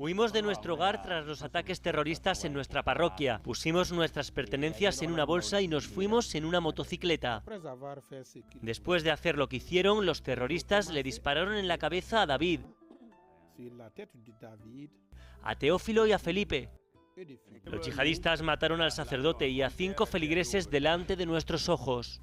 Huimos de nuestro hogar tras los ataques terroristas en nuestra parroquia. Pusimos nuestras pertenencias en una bolsa y nos fuimos en una motocicleta. Después de hacer lo que hicieron, los terroristas le dispararon en la cabeza a David, a Teófilo y a Felipe. Los yihadistas mataron al sacerdote y a 5 feligreses delante de nuestros ojos.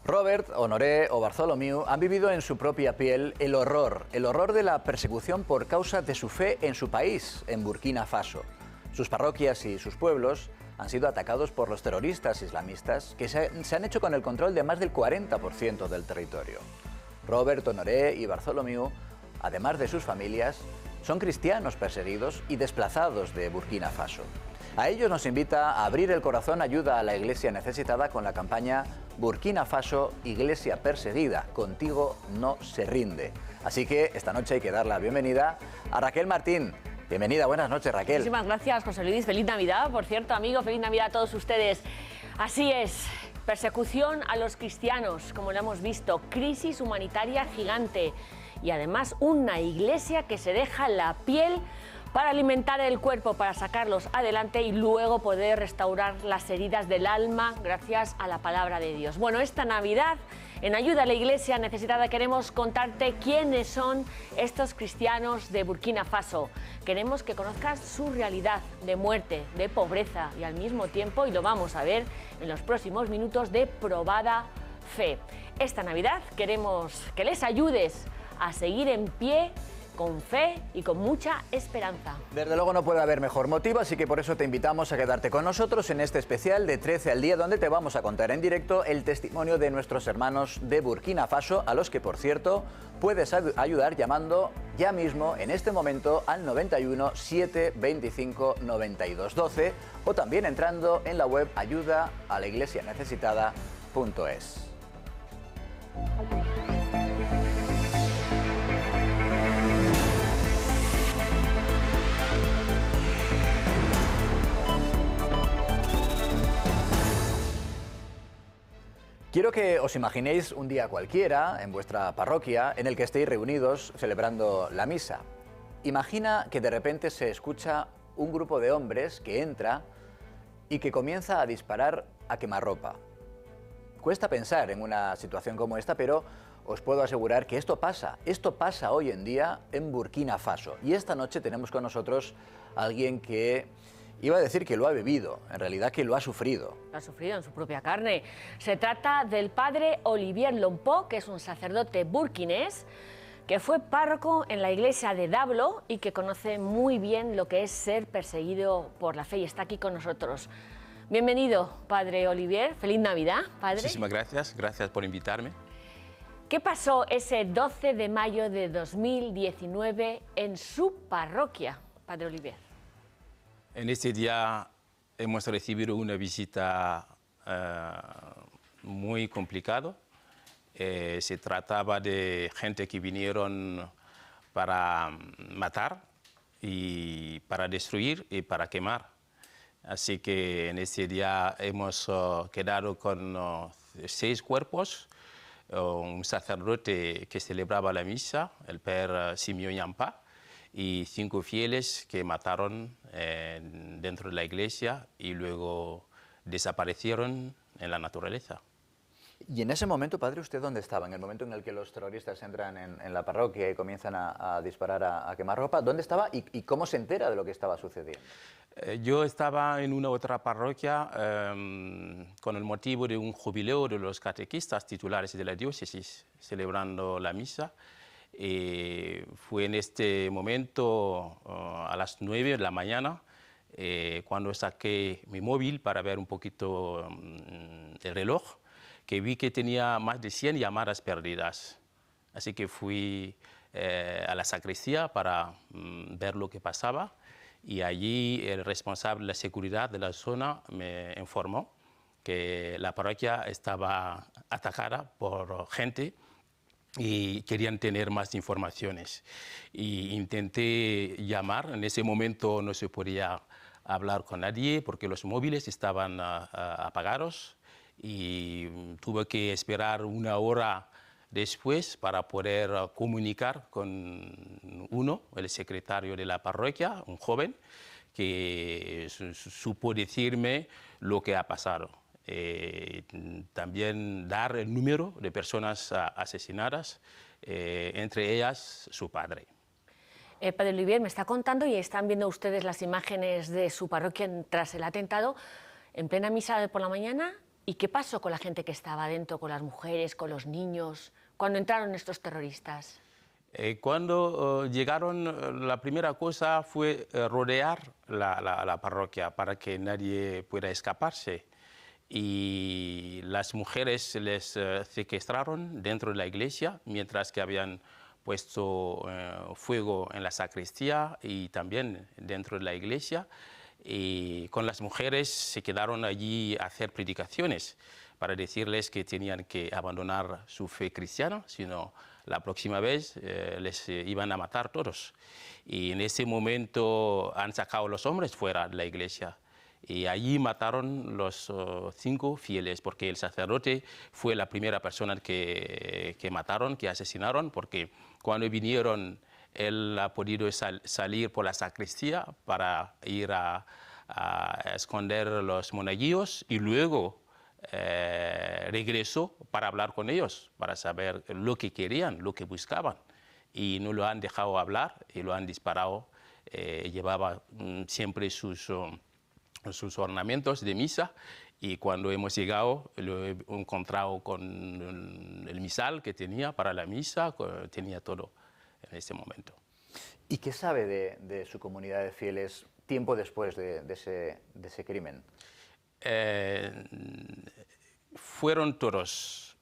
Robert, Honoré o Bartholomew han vivido en su propia piel el horror de la persecución por causa de su fe en su país, en Burkina Faso. Sus parroquias y sus pueblos han sido atacados por los terroristas islamistas que se han hecho con el control de más del 40% del territorio. Robert, Honoré y Bartholomew, además de sus familias, son cristianos perseguidos y desplazados de Burkina Faso. A ellos nos invita a abrir el corazón ayuda a la iglesia necesitada con la campaña Burkina Faso, Iglesia Perseguida, contigo no se rinde. Así que esta noche hay que dar la bienvenida a Raquel Martín. Bienvenida, buenas noches, Raquel. Muchísimas gracias, José Luis. Feliz Navidad, por cierto, amigo, feliz Navidad a todos ustedes. Así es, persecución a los cristianos, como lo hemos visto, crisis humanitaria gigante y además una iglesia que se deja la piel para alimentar el cuerpo, para sacarlos adelante y luego poder restaurar las heridas del alma gracias a la palabra de Dios. Bueno, esta Navidad, en Ayuda a la Iglesia Necesitada, queremos contarte quiénes son estos cristianos de Burkina Faso. Queremos que conozcas su realidad de muerte, de pobreza y al mismo tiempo, y lo vamos a ver en los próximos minutos, de probada fe. Esta Navidad queremos que les ayudes a seguir en pie, con fe y con mucha esperanza. Desde luego no puede haber mejor motivo, así que por eso te invitamos a quedarte con nosotros en este especial de 13 al día, donde te vamos a contar en directo el testimonio de nuestros hermanos de Burkina Faso, a los que, por cierto, puedes ayudar llamando ya mismo, en este momento, al 91 725 92 12 o también entrando en la web ayudaalaIglesianecesitada.es. Quiero que os imaginéis un día cualquiera en vuestra parroquia en el que estéis reunidos celebrando la misa. Imagina que de repente se escucha un grupo de hombres que entra y que comienza a disparar a quemarropa. Cuesta pensar en una situación como esta, pero os puedo asegurar que esto pasa hoy en día en Burkina Faso. Y esta noche tenemos con nosotros a alguien que iba a decir que lo ha vivido, en realidad que lo ha sufrido. Lo ha sufrido en su propia carne. Se trata del padre Olivier Lompo, que es un sacerdote burkinés, que fue párroco en la iglesia de Dablo y que conoce muy bien lo que es ser perseguido por la fe y está aquí con nosotros. Bienvenido, padre Olivier. Feliz Navidad, padre. Muchísimas gracias, gracias por invitarme. ¿Qué pasó ese 12 de mayo de 2019 en su parroquia, padre Olivier? En este día hemos recibido una visita muy complicada. Se trataba de gente que vinieron para matar, y para destruir y para quemar. Así que en este día hemos quedado con 6 cuerpos, un sacerdote que celebraba la misa, el Père Simeon Yampa, y 5 fieles que mataron dentro de la iglesia y luego desaparecieron en la naturaleza. Y en ese momento, padre, ¿usted dónde estaba? En el momento en el que los terroristas entran en la parroquia y comienzan a disparar, a quemar ropa, ¿dónde estaba y cómo se entera de lo que estaba sucediendo? Yo estaba en una otra parroquia con el motivo de un jubileo de los catequistas titulares de la diócesis, celebrando la misa. Fue en este momento, a las 9 de la mañana, cuando saqué mi móvil para ver un poquito el reloj, que vi que tenía más de 100 llamadas perdidas. Así que fui a la sacristía para ver lo que pasaba, y allí el responsable de la seguridad de la zona me informó que la parroquia estaba atacada por gente y querían tener más informaciones. Y intenté llamar, en ese momento no se podía hablar con nadie porque los móviles estaban apagados, y tuve que esperar 1 hora después para poder comunicar con uno, el secretario de la parroquia, un joven, que supo decirme lo que ha pasado. También dar el número de personas asesinadas, entre ellas su padre. Padre Olivier, me está contando y están viendo ustedes las imágenes de su parroquia tras el atentado, en plena misa de por la mañana. ¿Y qué pasó con la gente que estaba dentro, con las mujeres, con los niños, cuando entraron estos terroristas? Cuando llegaron, la primera cosa fue rodear la parroquia para que nadie pueda escaparse. Y las mujeres les secuestraron dentro de la iglesia, mientras que habían puesto fuego en la sacristía y también dentro de la iglesia. Y con las mujeres se quedaron allí a hacer predicaciones para decirles que tenían que abandonar su fe cristiana, sino la próxima vez les iban a matar todos. Y en ese momento han sacado a los hombres fuera de la iglesia. Y allí mataron los 5 fieles, porque el sacerdote fue la primera persona que mataron, que asesinaron, porque cuando vinieron, él ha podido salir por la sacristía para ir a esconder los monaguillos y luego regresó para hablar con ellos, para saber lo que querían, lo que buscaban. Y no lo han dejado hablar y lo han disparado. Llevaba siempre sus ornamentos de misa, y cuando hemos llegado lo he encontrado con el misal que tenía para la misa, tenía todo en este momento. ¿Y qué sabe de su comunidad de fieles tiempo después de ese crimen? Fueron todos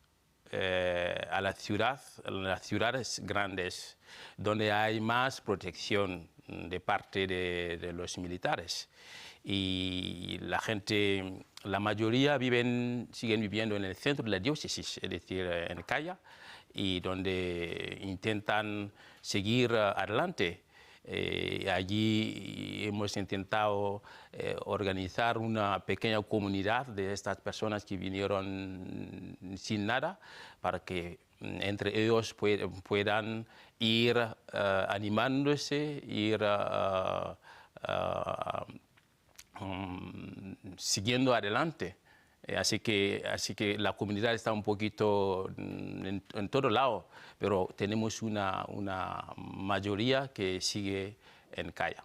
a las ciudades grandes, donde hay más protección de parte de los militares. Y la gente, la mayoría siguen viviendo en el centro de la diócesis, es decir, en Calla, y donde intentan seguir adelante. Allí hemos intentado organizar una pequeña comunidad de estas personas que vinieron sin nada, para que entre ellos puedan ir animándose, ir siguiendo adelante. Así que la comunidad está un poquito en todo lado, pero tenemos una mayoría que sigue en Calla.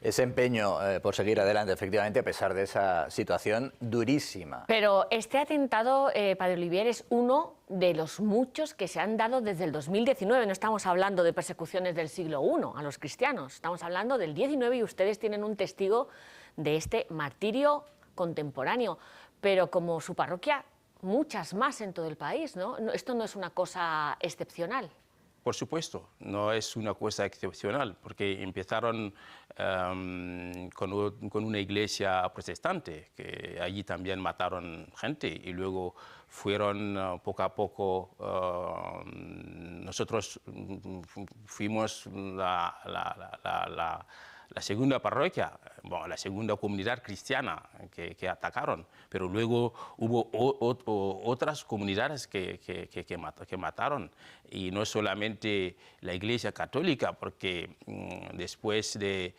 Ese empeño por seguir adelante, efectivamente, a pesar de esa situación durísima. Pero este atentado, Padre Olivier, es uno de los muchos que se han dado desde el 2019. No estamos hablando de persecuciones del siglo I a los cristianos, estamos hablando del XIX, y ustedes tienen un testigo de este martirio contemporáneo. Pero como su parroquia, muchas más en todo el país, ¿no? Esto no es una cosa excepcional. Por supuesto, no es una cosa excepcional, porque empezaron con una iglesia protestante, que allí también mataron gente, y luego fueron poco a poco, nosotros fuimos la segunda parroquia, bueno, la segunda comunidad cristiana que atacaron, pero luego hubo otras comunidades que mataron, y no solamente la Iglesia Católica, porque después de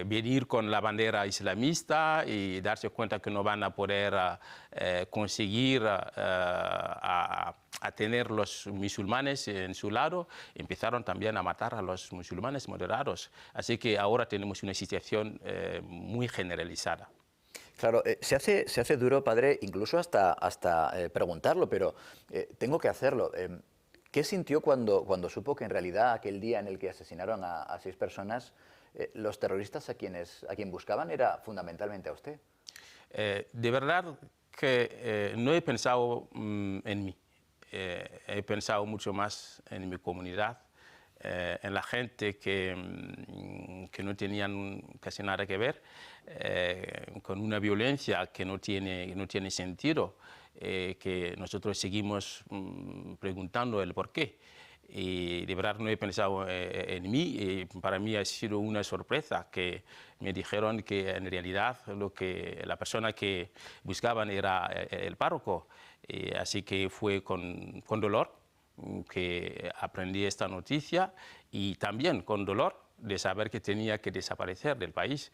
venir con la bandera islamista y darse cuenta que no van a poder conseguir a tener los musulmanes en su lado, empezaron también a matar a los musulmanes moderados. Así que ahora tenemos una situación muy generalizada. Claro, se hace duro, padre, incluso hasta preguntarlo, pero tengo que hacerlo. ¿Qué sintió cuando supo que en realidad aquel día en el que asesinaron a 6 personas, los terroristas a quien buscaban era fundamentalmente a usted? De verdad que no he pensado en mí. He pensado mucho más en mi comunidad, en la gente que no tenían casi nada que ver, con una violencia que no tiene sentido, que nosotros seguimos preguntando el por qué. Y de verdad no he pensado en mí, y para mí ha sido una sorpresa que me dijeron que en realidad la persona que buscaban era el párroco. Así que fue con dolor, que aprendí esta noticia y también con dolor de saber que tenía que desaparecer del país.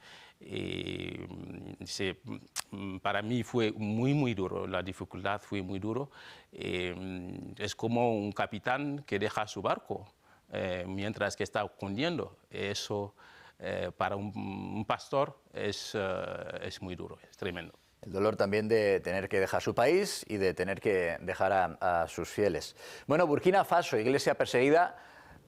Para mí fue muy duro, la dificultad fue muy duro. Es como un capitán que deja su barco mientras que está hundiendo. Eso para un pastor es muy duro, es tremendo. El dolor también de tener que dejar su país y de tener que dejar a sus fieles. Bueno, Burkina Faso, iglesia perseguida,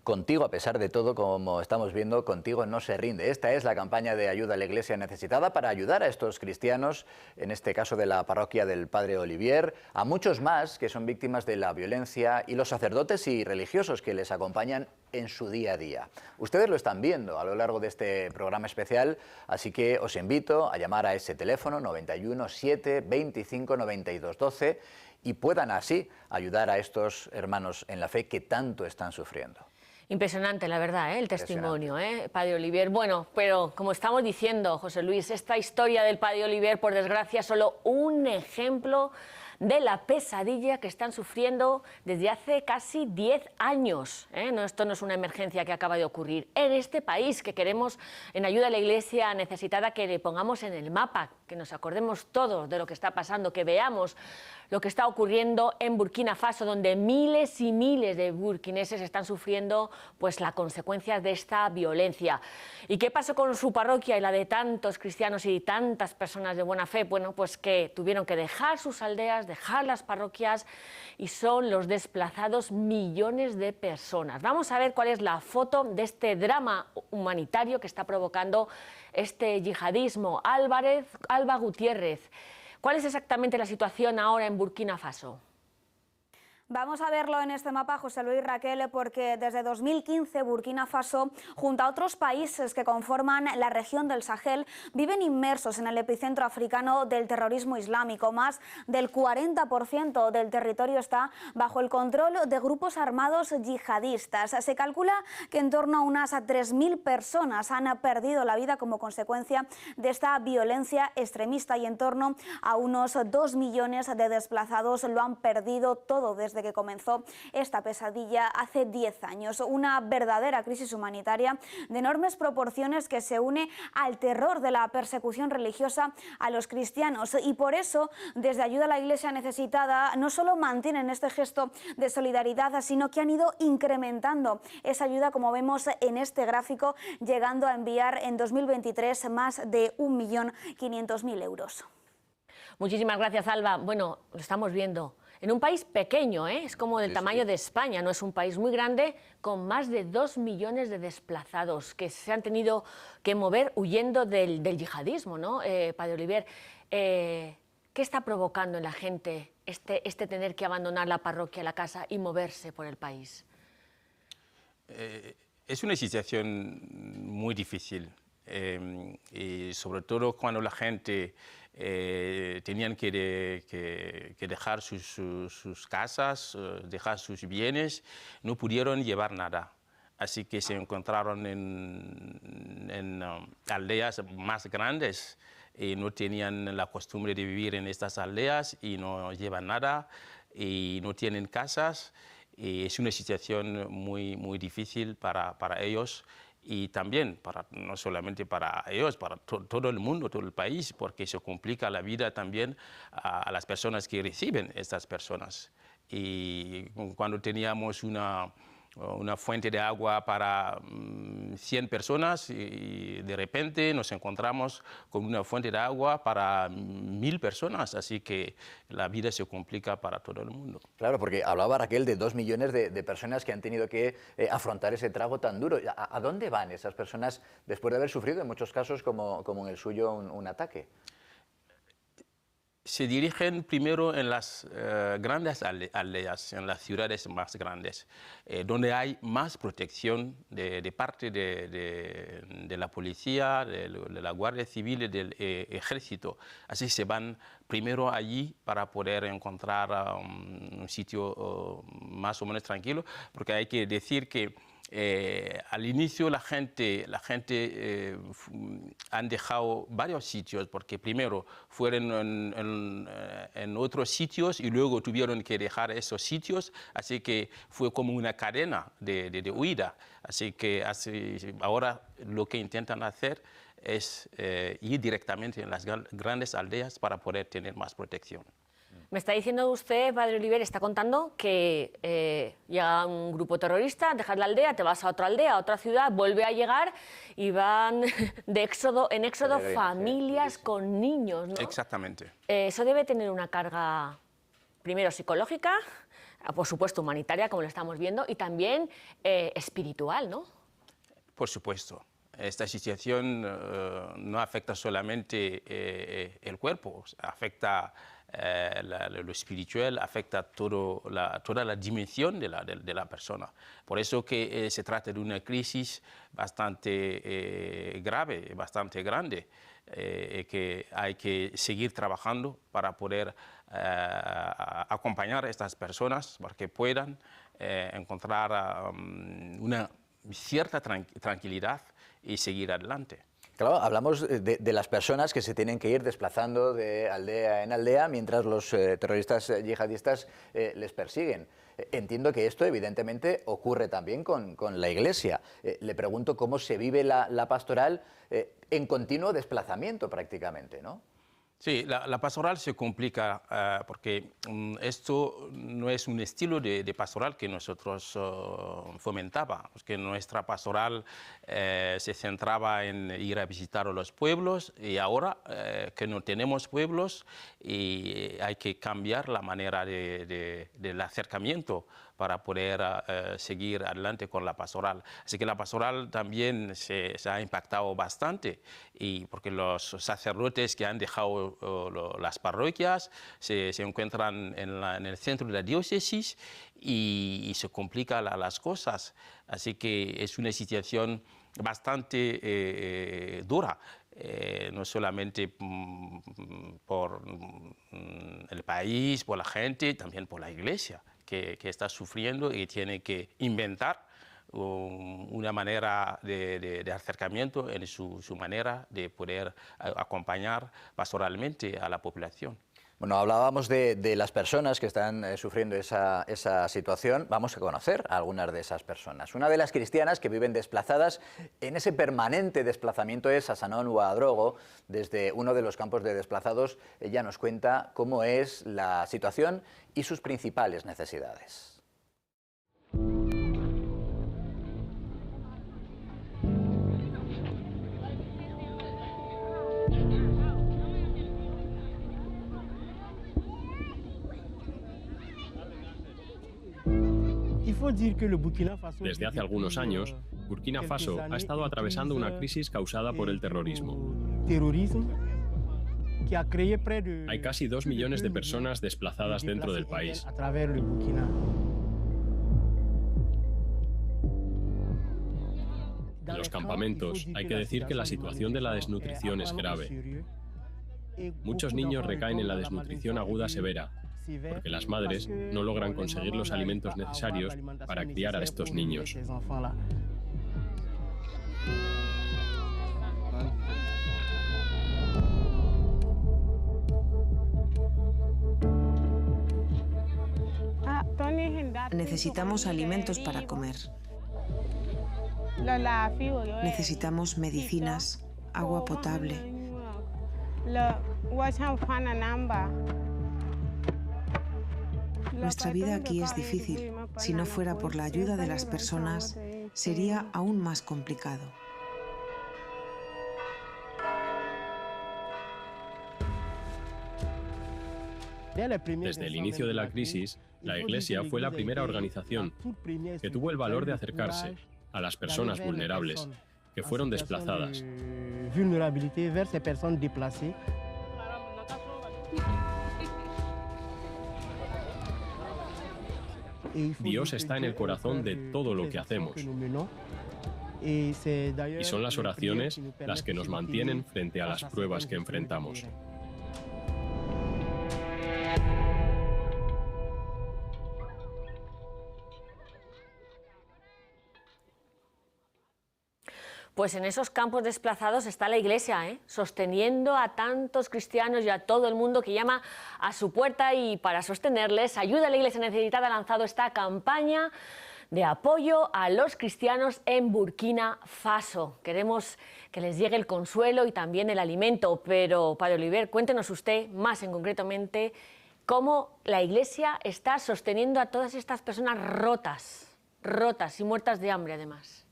contigo, a pesar de todo, como estamos viendo, contigo no se rinde. Esta es la campaña de ayuda a la iglesia necesitada para ayudar a estos cristianos, en este caso de la parroquia del Padre Olivier, a muchos más que son víctimas de la violencia y los sacerdotes y religiosos que les acompañan en su día a día. Ustedes lo están viendo a lo largo de este programa especial, así que os invito a llamar a ese teléfono 91 7 25 92 12 y puedan así ayudar a estos hermanos en la fe que tanto están sufriendo. Impresionante, la verdad, el testimonio, Padre Olivier. Bueno, pero como estamos diciendo, José Luis, esta historia del Padre Olivier, por desgracia, es solo un ejemplo de la pesadilla que están sufriendo desde hace casi 10 años. No, esto no es una emergencia que acaba de ocurrir en este país, que queremos, en ayuda a la iglesia necesitada, que le pongamos en el mapa, que nos acordemos todos de lo que está pasando, que veamos lo que está ocurriendo en Burkina Faso, donde miles y miles de burkineses están sufriendo pues las consecuencias de esta violencia. ¿Y qué pasó con su parroquia y la de tantos cristianos y tantas personas de buena fe? Bueno, pues que tuvieron que dejar sus aldeas, dejar las parroquias, y son los desplazados millones de personas. Vamos a ver cuál es la foto de este drama humanitario que está provocando este yihadismo. Alba Gutiérrez, ¿cuál es exactamente la situación ahora en Burkina Faso? Vamos a verlo en este mapa, José Luis, Raquel, porque desde 2015 Burkina Faso, junto a otros países que conforman la región del Sahel, viven inmersos en el epicentro africano del terrorismo islámico. Más del 40% del territorio está bajo el control de grupos armados yihadistas. Se calcula que en torno a unas 3.000 personas han perdido la vida como consecuencia de esta violencia extremista y en torno a unos 2 millones de desplazados lo han perdido todo desde que comenzó esta pesadilla hace 10 años. Una verdadera crisis humanitaria de enormes proporciones que se une al terror de la persecución religiosa a los cristianos. Y por eso, desde Ayuda a la Iglesia Necesitada, no solo mantienen este gesto de solidaridad, sino que han ido incrementando esa ayuda, como vemos en este gráfico, llegando a enviar en 2023 más de 1.500.000 euros. Muchísimas gracias, Alba. Bueno, lo estamos viendo. En un país pequeño, es como del tamaño de España, no es un país muy grande, con más de 2 millones de desplazados que se han tenido que mover huyendo del yihadismo, ¿no? Padre Olivier, ¿qué está provocando en la gente este tener que abandonar la parroquia, la casa y moverse por el país? Es una situación muy difícil, y sobre todo cuando la gente tenían que dejar sus casas, dejar sus bienes, no pudieron llevar nada. Así que se encontraron en aldeas más grandes y no tenían la costumbre de vivir en estas aldeas y no llevan nada y no tienen casas. Y es una situación muy difícil para ellos. Y también, no solamente para ellos, para todo el mundo, todo el país, porque se complica la vida también a las personas que reciben estas personas. Y cuando teníamos una fuente de agua para 100 personas y de repente nos encontramos con una fuente de agua para 1.000 personas, así que la vida se complica para todo el mundo. Claro, porque hablaba Raquel de 2 millones de personas que han tenido que afrontar ese trago tan duro. ¿A dónde van esas personas después de haber sufrido, en muchos casos, como en el suyo, un ataque? Se dirigen primero en las grandes aldeas, en las ciudades más grandes, donde hay más protección de parte de la policía, de la Guardia Civil y del Ejército. Así se van primero allí para poder encontrar un sitio más o menos tranquilo, porque hay que decir que Al inicio la gente han dejado varios sitios, porque primero fueron en otros sitios y luego tuvieron que dejar esos sitios, así que fue como una cadena de huida. Así que ahora lo que intentan hacer es ir directamente en las grandes aldeas para poder tener más protección. Me está diciendo usted, padre Oliver, está contando que llega un grupo terrorista, dejas la aldea, te vas a otra aldea, a otra ciudad, vuelve a llegar y van en éxodo familias con niños, ¿no? Exactamente. Eso debe tener una carga, primero psicológica, por supuesto humanitaria, como lo estamos viendo, y también espiritual, ¿no? Por supuesto. Esta situación no afecta solamente el cuerpo, afecta lo espiritual, afecta toda la dimensión de la persona. Por eso que se trata de una crisis bastante grave, bastante grande, que hay que seguir trabajando para poder acompañar a estas personas para que puedan encontrar una cierta tranquilidad y seguir adelante. Claro, hablamos de las personas que se tienen que ir desplazando de aldea en aldea mientras los terroristas yihadistas les persiguen. Entiendo que esto evidentemente ocurre también con la Iglesia. Le pregunto cómo se vive la pastoral en continuo desplazamiento prácticamente, ¿no? Sí, la pastoral se complica porque esto no es un estilo de pastoral que nosotros fomentaba, porque nuestra pastoral se centraba en ir a visitar a los pueblos y ahora que no tenemos pueblos y hay que cambiar la manera del acercamiento para poder seguir adelante con la pastoral. Así que la pastoral también se ha impactado bastante, y porque los sacerdotes que han dejado las parroquias se encuentran en el centro de la diócesis y se complican las cosas. Así que es una situación bastante dura. No solamente por el país, por la gente, también por la Iglesia, que está sufriendo y tiene que inventar una manera de acercamiento en su manera de poder acompañar pastoralmente a la población. Bueno, hablábamos de las personas que están sufriendo esa situación. Vamos a conocer a algunas de esas personas. Una de las cristianas que viven desplazadas en ese permanente desplazamiento es Asanón Ouadrogo. Desde uno de los campos de desplazados, ella nos cuenta cómo es la situación y sus principales necesidades. Desde hace algunos años, Burkina Faso ha estado atravesando una crisis causada por el terrorismo. Hay casi 2 millones de personas desplazadas dentro del país. En los campamentos hay que decir que la situación de la desnutrición es grave. Muchos niños recaen en la desnutrición aguda severa, porque las madres no logran conseguir los alimentos necesarios para criar a estos niños. Necesitamos alimentos para comer. Necesitamos medicinas, agua potable. Nuestra vida aquí es difícil. Si no fuera por la ayuda de las personas, sería aún más complicado. Desde el inicio de la crisis, la Iglesia fue la primera organización que tuvo el valor de acercarse a las personas vulnerables que fueron desplazadas. Dios está en el corazón de todo lo que hacemos. Y son las oraciones las que nos mantienen frente a las pruebas que enfrentamos. Pues en esos campos desplazados está la Iglesia, sosteniendo a tantos cristianos y a todo el mundo que llama a su puerta, y para sostenerles, Ayuda a la Iglesia Necesitada ha lanzado esta campaña de apoyo a los cristianos en Burkina Faso. Queremos que les llegue el consuelo y también el alimento, pero Padre Oliver, cuéntenos usted más concretamente cómo la Iglesia está sosteniendo a todas estas personas rotas y muertas de hambre además.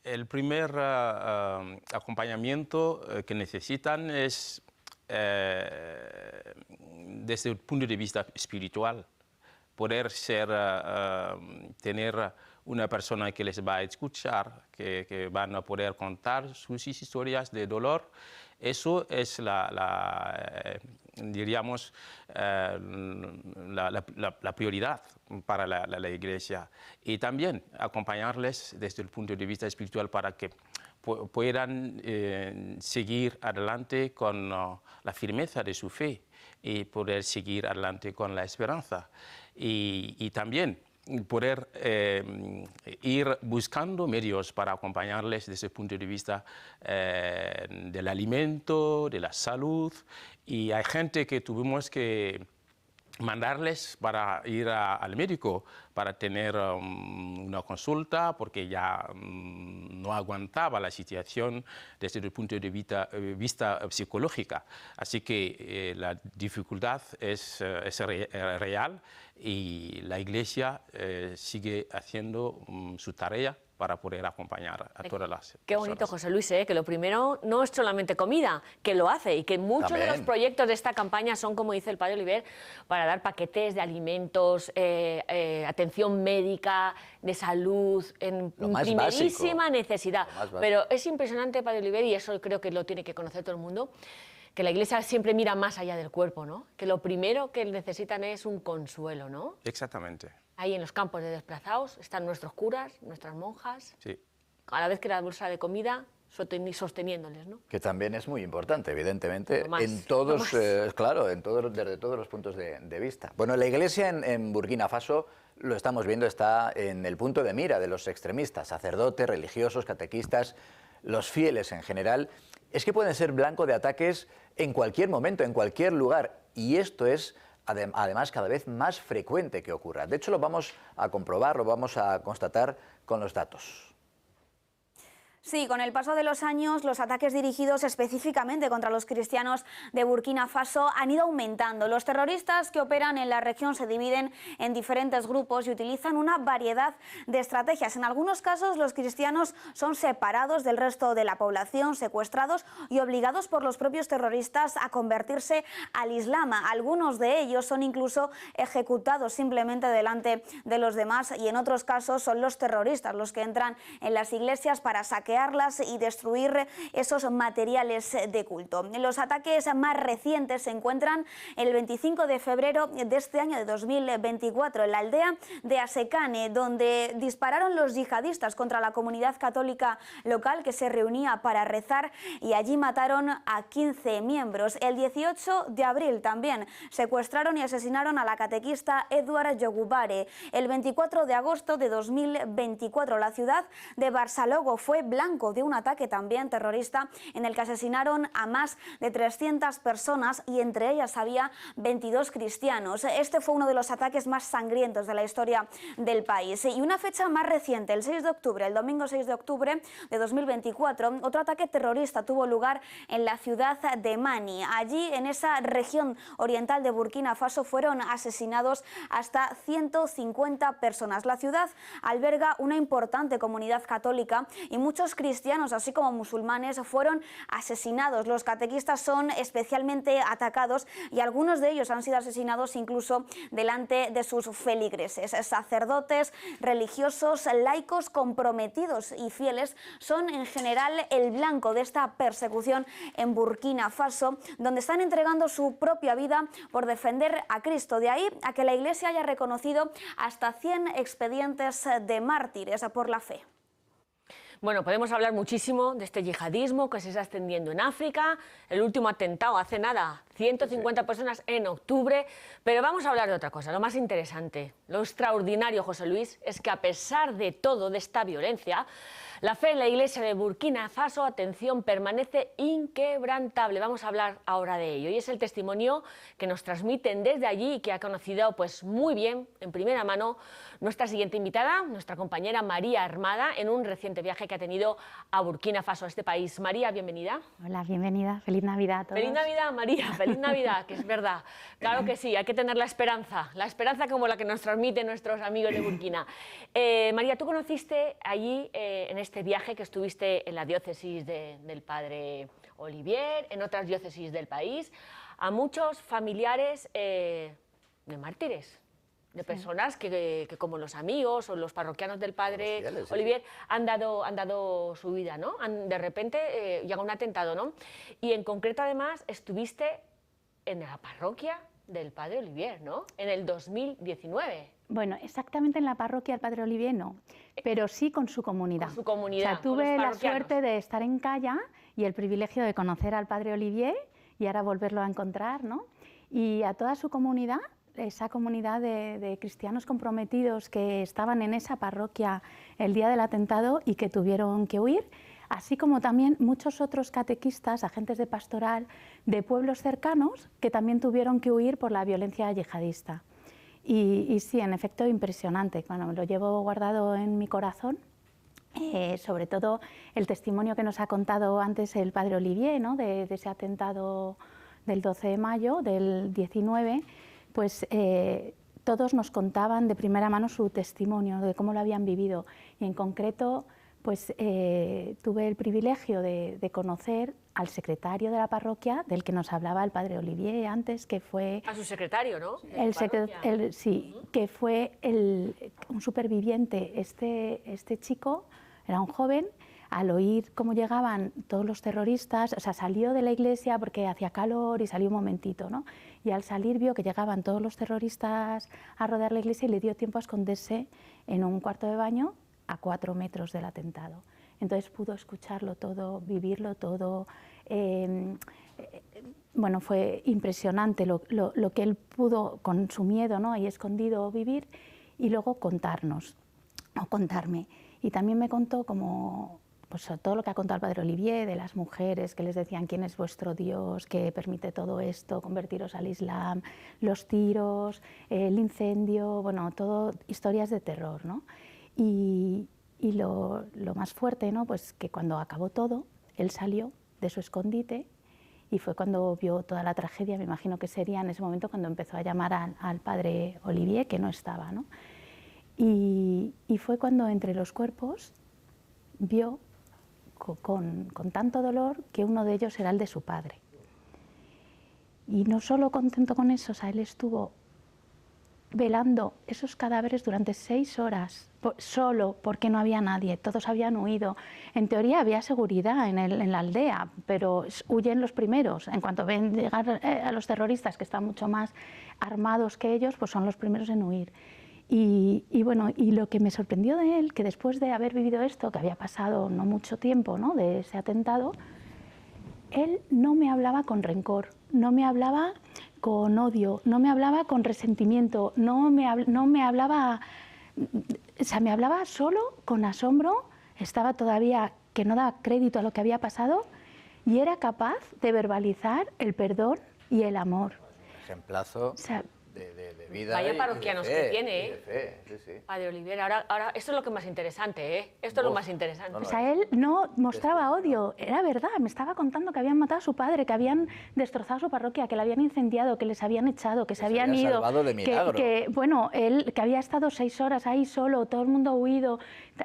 El primer acompañamiento que necesitan es desde el punto de vista espiritual, poder tener una persona que les va a escuchar, que van a poder contar sus historias de dolor. Eso es diríamos, la prioridad para la Iglesia, y también acompañarles desde el punto de vista espiritual para que puedan seguir adelante con la firmeza de su fe y poder seguir adelante con la esperanza, y también poder ir buscando medios para acompañarles desde el punto de vista del alimento, de la salud. Y hay gente que tuvimos que mandarles para ir al médico para tener una consulta, porque ya no aguantaba la situación desde el punto de vista psicológica. Así que la dificultad es real, y la Iglesia sigue haciendo su tarea para poder acompañar a todas las personas. Qué bonito, José Luis, que lo primero no es solamente comida, que lo hace, y que muchos de los proyectos de esta campaña son, como dice el Padre Oliver, para dar paquetes de alimentos, atención médica, de salud, en primerísima necesidad. Pero es impresionante, Padre Oliver, y eso creo que lo tiene que conocer todo el mundo, que la Iglesia siempre mira más allá del cuerpo, ¿no? Que lo primero que necesitan es un consuelo, ¿no? Exactamente. Ahí en los campos de desplazados están nuestros curas, nuestras monjas, sí, a la vez que la bolsa de comida sosteniéndoles, ¿no? Que también es muy importante, evidentemente, en todos, claro, desde todos los puntos de vista. Bueno, la Iglesia en Burkina Faso, lo estamos viendo, está en el punto de mira de los extremistas, sacerdotes, religiosos, catequistas, los fieles en general. Es que pueden ser blanco de ataques en cualquier momento, en cualquier lugar, y esto es además cada vez más frecuente que ocurra. De hecho, lo vamos a comprobar, lo vamos a constatar con los datos. Sí, con el paso de los años, los ataques dirigidos específicamente contra los cristianos de Burkina Faso han ido aumentando. Los terroristas que operan en la región se dividen en diferentes grupos y utilizan una variedad de estrategias. En algunos casos, los cristianos son separados del resto de la población, secuestrados y obligados por los propios terroristas a convertirse al Islam. Algunos de ellos son incluso ejecutados simplemente delante de los demás, y en otros casos son los terroristas los que entran en las iglesias para saquearlas y destruir esos materiales de culto. Los ataques más recientes se encuentran el 25 de febrero de este año de 2024 en la aldea de Asekane, donde dispararon los yihadistas contra la comunidad católica local que se reunía para rezar, y allí mataron a 15 miembros. El 18 de abril también secuestraron y asesinaron a la catequista Edouard Yogubare. El 24 de agosto de 2024 la ciudad de Barsalogo fue blanco de un ataque también terrorista en el que asesinaron a más de 300 personas, y entre ellas había 22 cristianos. Este fue uno de los ataques más sangrientos de la historia del país. Y una fecha más reciente, el 6 de octubre, el domingo 6 de octubre de 2024, otro ataque terrorista tuvo lugar en la ciudad de Mani. Allí, en esa región oriental de Burkina Faso, fueron asesinados hasta 150 personas. La ciudad alberga una importante comunidad católica y muchos cristianos, así como musulmanes, fueron asesinados. Los catequistas son especialmente atacados, y algunos de ellos han sido asesinados incluso delante de sus feligreses. Sacerdotes, religiosos, laicos comprometidos y fieles son en general el blanco de esta persecución en Burkina Faso, donde están entregando su propia vida por defender a Cristo. De ahí a que la Iglesia haya reconocido hasta 100 expedientes de mártires por la fe. Bueno, podemos hablar muchísimo de este yihadismo que se está extendiendo en África. El último atentado hace nada, 150 personas en octubre, pero vamos a hablar de otra cosa, lo más interesante. Lo extraordinario, José Luis, es que a pesar de todo, de esta violencia, la fe en la Iglesia de Burkina Faso, atención, permanece inquebrantable. Vamos a hablar ahora de ello. Y es el testimonio que nos transmiten desde allí y que ha conocido pues, muy bien, en primera mano, nuestra siguiente invitada, nuestra compañera María Armada, en un reciente viaje que ha tenido a Burkina Faso, a este país. María, bienvenida. Hola, bienvenida. Feliz Navidad a todos. Feliz Navidad, María. Feliz Navidad, que es verdad. Claro que sí, hay que tener la esperanza como la que nos transmiten nuestros amigos de Burkina. María, tú conociste allí, en este viaje que estuviste en la diócesis del padre Olivier, en otras diócesis del país, a muchos familiares de mártires, de personas que como los amigos o los parroquianos del padre Olivier han dado su vida, ¿no? De repente llega un atentado, ¿no? Y en concreto además estuviste en la parroquia del padre Olivier, ¿no? En el 2019. Bueno, exactamente en la parroquia del padre Olivier no, pero sí con su comunidad. Con su comunidad. O sea, tuve la suerte de estar en Calla y el privilegio de conocer al padre Olivier y ahora volverlo a encontrar, ¿no? Y a toda su comunidad, esa comunidad de cristianos comprometidos que estaban en esa parroquia el día del atentado y que tuvieron que huir, así como también muchos otros catequistas, agentes de pastoral de pueblos cercanos que también tuvieron que huir por la violencia yihadista. Y sí, en efecto, impresionante. Bueno, lo llevo guardado en mi corazón, sobre todo el testimonio que nos ha contado antes el padre Olivier, ¿no? de ese atentado del 12 de mayo del 19, pues todos nos contaban de primera mano su testimonio, de cómo lo habían vivido. Y en concreto, pues tuve el privilegio de conocer al secretario de la parroquia, del que nos hablaba el padre Olivier antes, que fue... A su secretario, ¿no? Sí, que fue un superviviente. Este chico era un joven, al oír cómo llegaban todos los terroristas, o sea, salió de la iglesia porque hacía calor y salió un momentito, ¿no? Y al salir vio que llegaban todos los terroristas a rodear la iglesia y le dio tiempo a esconderse en un cuarto de baño a 4 metros del atentado. Entonces pudo escucharlo todo, vivirlo todo. Bueno, fue impresionante lo que él pudo, con su miedo, ¿no? Ahí escondido, vivir y luego contarme. Y también me contó como pues, todo lo que ha contado el padre Olivier, de las mujeres que les decían quién es vuestro Dios, que permite todo esto, convertiros al Islam, los tiros, el incendio, bueno, todo historias de terror, ¿no? Y lo más fuerte, ¿no? Pues que cuando acabó todo, él salió de su escondite y fue cuando vio toda la tragedia. Me imagino que sería en ese momento cuando empezó a llamar al padre Olivier, que no estaba, ¿no? Y fue cuando entre los cuerpos vio con tanto dolor que uno de ellos era el de su padre. Y no solo contento con eso, o sea, él estuvo velando esos cadáveres durante 6 horas, solo porque no había nadie, todos habían huido. En teoría había seguridad en la aldea, pero huyen los primeros. En cuanto ven llegar a los terroristas, que están mucho más armados que ellos, pues son los primeros en huir. Y bueno, y lo que me sorprendió de él, que después de haber vivido esto, que había pasado no mucho tiempo, ¿no?, de ese atentado, él no me hablaba con rencor, no me hablaba con odio, no me hablaba con resentimiento, no me hablaba, o sea, me hablaba solo con asombro. Estaba todavía que no daba crédito a lo que había pasado y era capaz de verbalizar el perdón y el amor. Ejemplazo. O sea, de vida. Vaya parroquianos que tiene, ¿eh? De fe, sí, sí. Padre Olivier, ahora esto es lo que más interesante, ¿eh? Esto es lo más interesante. O sea, él no mostraba odio, era verdad, me estaba contando que habían matado a su padre, que habían destrozado su parroquia, que la habían incendiado, que les habían echado, que se habían ido, salvado de milagro. Bueno, él que había estado 6 horas ahí solo, todo el mundo huido,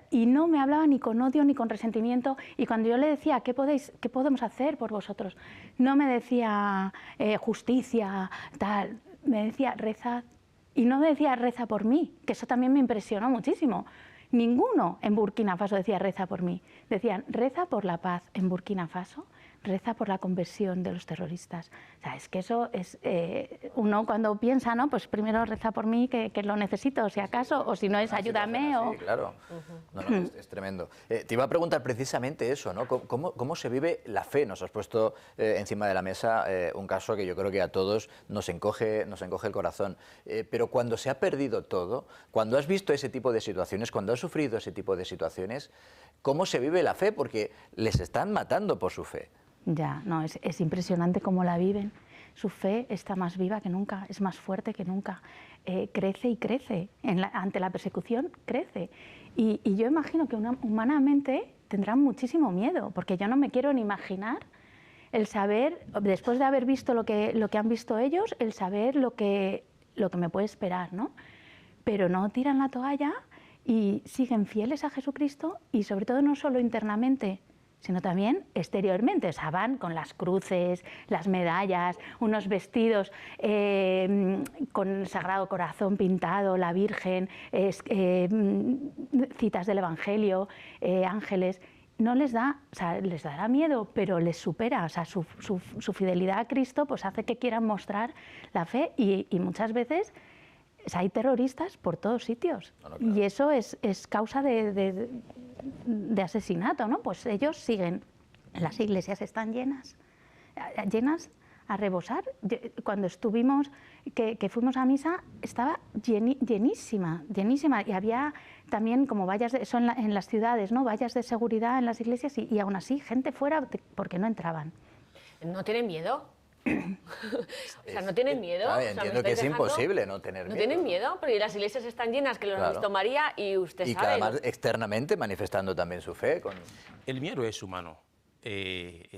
y no me hablaba ni con odio ni con resentimiento. Y cuando yo le decía, ¿qué podemos hacer por vosotros?, no me decía justicia, tal. Me decía, rezad, y no decía reza por mí, que eso también me impresionó muchísimo. Ninguno en Burkina Faso decía reza por mí, decían reza por la paz en Burkina Faso, reza por la conversión de los terroristas. O sea, es que eso es, uno cuando piensa, ¿no? Pues primero reza por mí, que lo necesito, si acaso, o si no es ayúdame. Sí, claro. No, es tremendo. Te iba a preguntar precisamente eso, ¿no? ¿Cómo se vive la fe? Nos has puesto encima de la mesa un caso que yo creo que a todos nos encoge el corazón. Pero cuando se ha perdido todo, cuando has visto ese tipo de situaciones, cuando has sufrido ese tipo de situaciones, ¿cómo se vive la fe? Porque les están matando por su fe. Ya, no, es impresionante cómo la viven. Su fe está más viva que nunca, es más fuerte que nunca. Crece y crece. Ante la persecución, crece. Y yo imagino que humanamente tendrán muchísimo miedo, porque yo no me quiero ni imaginar el saber, después de haber visto lo que han visto ellos, el saber lo que me puede esperar, ¿no? Pero no tiran la toalla y siguen fieles a Jesucristo y sobre todo no solo internamente, sino también exteriormente. O sea, van con las cruces, las medallas, unos vestidos con el Sagrado Corazón pintado, la Virgen, citas del Evangelio, ángeles. No les da, o sea, les dará miedo, pero les supera. O sea, su fidelidad a Cristo pues hace que quieran mostrar la fe y muchas veces hay terroristas por todos sitios. Claro. Y eso es causa de asesinato, ¿no? Pues ellos siguen, las iglesias están llenas a rebosar. Cuando estuvimos, que fuimos a misa, estaba llenísima, y había también como vallas, en las ciudades, ¿no? Vallas de seguridad en las iglesias y aún así gente fuera porque no entraban. ¿No tienen miedo? O sea, ¿no tienen miedo? Claro, entiendo que es imposible no tener miedo. ¿No tienen miedo? Porque las iglesias están llenas, que lo ha visto María y usted sabe. Y que además externamente manifestando también su fe. El miedo es humano.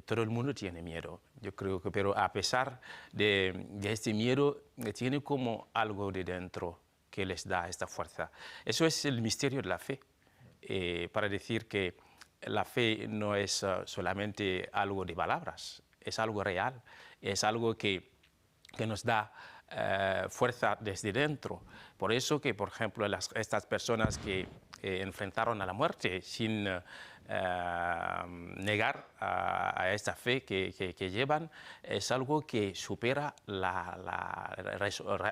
Todo el mundo tiene miedo, yo creo que, pero a pesar de este miedo, tiene como algo de dentro que les da esta fuerza. Eso es el misterio de la fe, para decir que la fe no es solamente algo de palabras, es algo real, es algo que nos da fuerza desde dentro. Por eso que, por ejemplo, estas personas que enfrentaron a la muerte sin negar a esta fe que llevan, es algo que supera el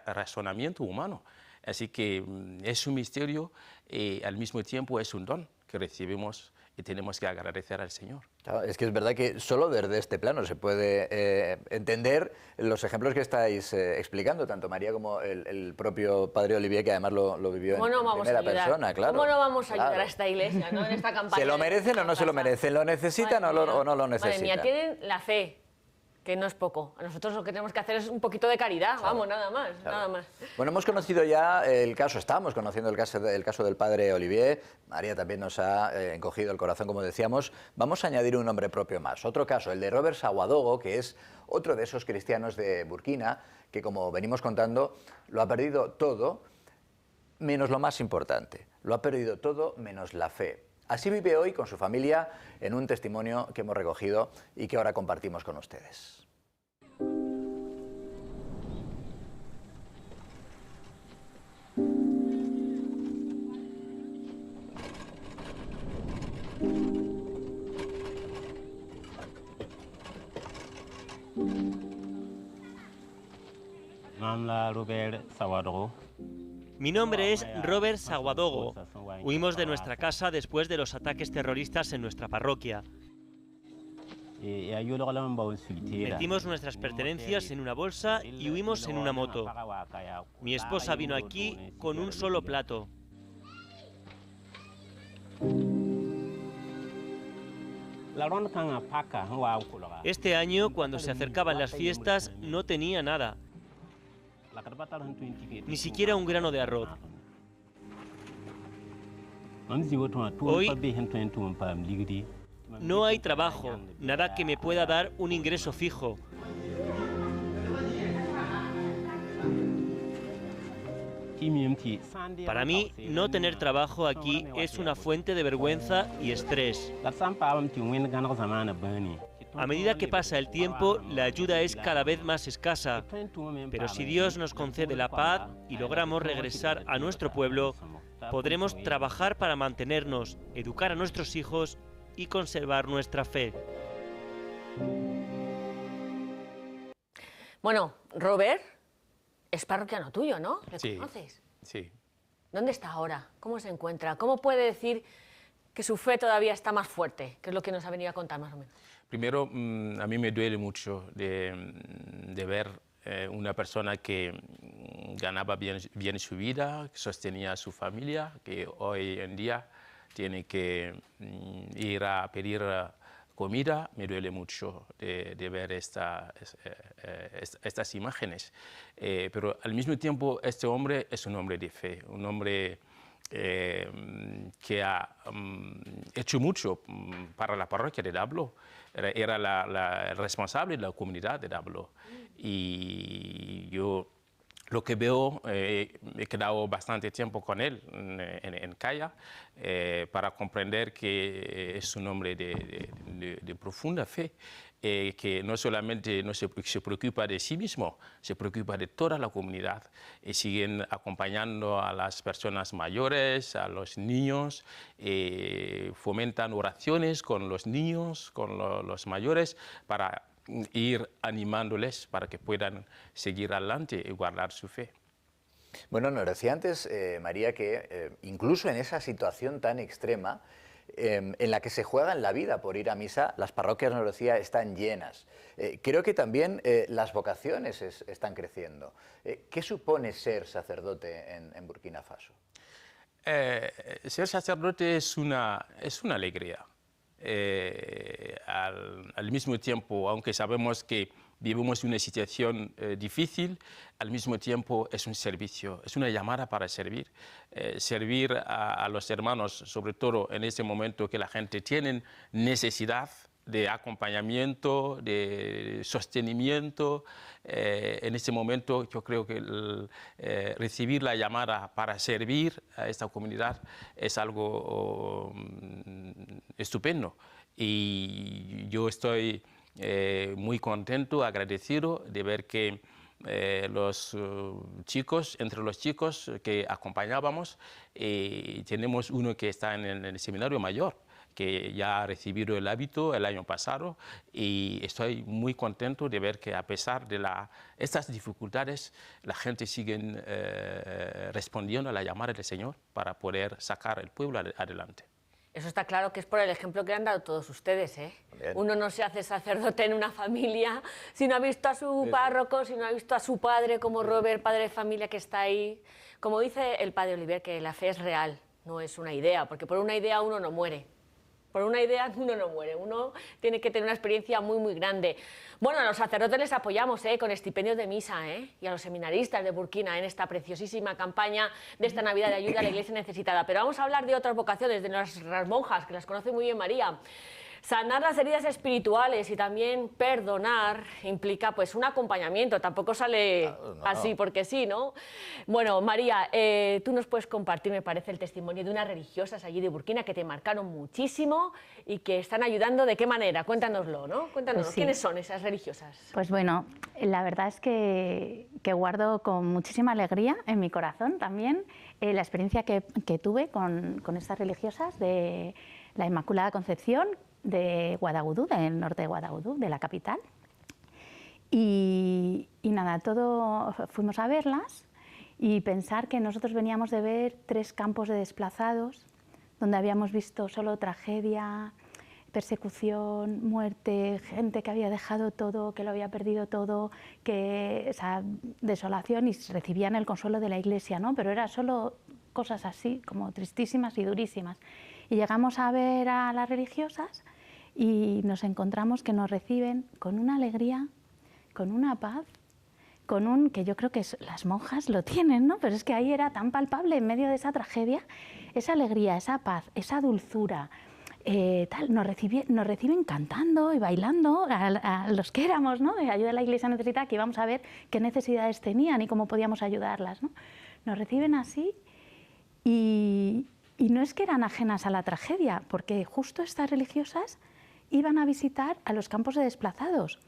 razonamiento humano. Así que es un misterio y al mismo tiempo es un don que recibimos y tenemos que agradecer al Señor. Claro, es que es verdad que solo desde este plano se puede entender los ejemplos que estáis explicando, tanto María como el propio Padre Olivier, que además lo vivió en primera persona. Claro. ¿Cómo no vamos a ayudar a esta iglesia, ¿no? En esta campaña? ¿Se lo merecen o no se lo merecen? ¿Lo necesitan o no lo necesitan? Madre mía, tienen la fe, que no es poco. A nosotros lo que tenemos que hacer es un poquito de caridad, claro. Vamos, nada más, nada más. Bueno, hemos conocido ya el caso, estamos conociendo el caso del Padre Olivier. María también nos ha encogido el corazón, como decíamos. Vamos a añadir un nombre propio más. Otro caso, el de Robert Sawadogo, que es otro de esos cristianos de Burkina, que como venimos contando, lo ha perdido todo, menos lo más importante. Lo ha perdido todo menos la fe. Así vive hoy con su familia en un testimonio que hemos recogido y que ahora compartimos con ustedes. Mi nombre es Robert Sawadogo. Huimos de nuestra casa después de los ataques terroristas en nuestra parroquia. Metimos nuestras pertenencias en una bolsa y huimos en una moto. Mi esposa vino aquí con un solo plato. Este año, cuando se acercaban las fiestas, no tenía nada. Ni siquiera un grano de arroz. Hoy no hay trabajo, nada que me pueda dar un ingreso fijo. Para mí, no tener trabajo aquí es una fuente de vergüenza y estrés. A medida que pasa el tiempo, la ayuda es cada vez más escasa. Pero si Dios nos concede la paz y logramos regresar a nuestro pueblo, podremos trabajar para mantenernos, educar a nuestros hijos y conservar nuestra fe. Bueno, Robert es parroquiano tuyo, ¿no? ¿Le Sí, conoces? sí. ¿Dónde está ahora? ¿Cómo se encuentra? ¿Cómo puede decir que su fe todavía está más fuerte? ¿Qué es lo que nos ha venido a contar más o menos? Primero, a mí me duele mucho de ver una persona que ganaba bien su vida, que sostenía a su familia, que hoy en día tiene que ir a pedir comida. Me duele mucho de ver estas imágenes. Pero al mismo tiempo, este hombre es un hombre de fe, un hombre que ha hecho mucho para la parroquia de Dablo. Era el responsable de la comunidad de Dablo. Y yo lo que veo, he quedado bastante tiempo con él en Calla para comprender que es un hombre de profunda fe, que no solamente no se preocupa de sí mismo, se preocupa de toda la comunidad. Y siguen acompañando a las personas mayores, a los niños, fomentan oraciones con los niños, con los mayores, para ir animándoles para que puedan seguir adelante y guardar su fe. Bueno, nos decía antes, María, que incluso en esa situación tan extrema, en la que se juegan la vida por ir a misa, las parroquias, nos decía, están llenas. Creo que también las vocaciones están creciendo. ¿Qué supone ser sacerdote en Burkina Faso? Ser sacerdote es una alegría. Al mismo tiempo, aunque sabemos que vivimos una situación difícil, al mismo tiempo es un servicio, es una llamada para servir. Servir a los hermanos, sobre todo en este momento que la gente tiene necesidad de acompañamiento, de sostenimiento. En este momento yo creo que recibir la llamada para servir a esta comunidad es algo estupendo. Y yo estoy muy contento, agradecido de ver que los chicos, entre los chicos que acompañábamos, tenemos uno que está en el seminario mayor, que ya ha recibido el hábito el año pasado, y estoy muy contento de ver que a pesar de estas dificultades, la gente sigue respondiendo a la llamada del Señor para poder sacar el pueblo adelante. Eso está claro que es por el ejemplo que han dado todos ustedes, ¿eh? Uno no se hace sacerdote en una familia si no ha visto a su párroco, si no ha visto a su padre como Robert, padre de familia que está ahí. Como dice el padre Oliver, que la fe es real, no es una idea, porque por una idea uno no muere. Por una idea uno no muere, uno tiene que tener una experiencia muy, muy grande. Bueno, a los sacerdotes les apoyamos con estipendios de misa, y a los seminaristas de Burkina en esta preciosísima campaña de esta Navidad de ayuda a la Iglesia necesitada. Pero vamos a hablar de otras vocaciones, de nuestras monjas, que las conoce muy bien María. Sanar las heridas espirituales y también perdonar implica pues un acompañamiento, tampoco sale así porque sí, ¿no? Bueno, María, tú nos puedes compartir, me parece, el testimonio de unas religiosas allí de Burkina que te marcaron muchísimo y que están ayudando. ¿De qué manera? Cuéntanoslo, ¿no? Cuéntanos, pues sí. ¿Quiénes son esas religiosas? Pues bueno, la verdad es que guardo con muchísima alegría en mi corazón también la experiencia que tuve con estas religiosas de la Inmaculada Concepción, de Ouagadougou, del norte de Ouagadougou, de la capital. Y nada, fuimos a verlas y pensar que nosotros veníamos de ver 3 campos de desplazados, donde habíamos visto solo tragedia, persecución, muerte, gente que había dejado todo, que lo había perdido todo, desolación, y recibían el consuelo de la Iglesia, ¿no? Pero era solo cosas así, como tristísimas y durísimas. Y llegamos a ver a las religiosas y nos encontramos que nos reciben con una alegría, con una paz, que yo creo que las monjas lo tienen, ¿no? Pero es que ahí era tan palpable en medio de esa tragedia, esa alegría, esa paz, esa dulzura. Nos reciben cantando y bailando a los que éramos, ¿no? De ayuda a la Iglesia necesitada, que íbamos a ver qué necesidades tenían y cómo podíamos ayudarlas, ¿no? Nos reciben así y no es que eran ajenas a la tragedia, porque justo estas religiosas iban a visitar a los campos de desplazados,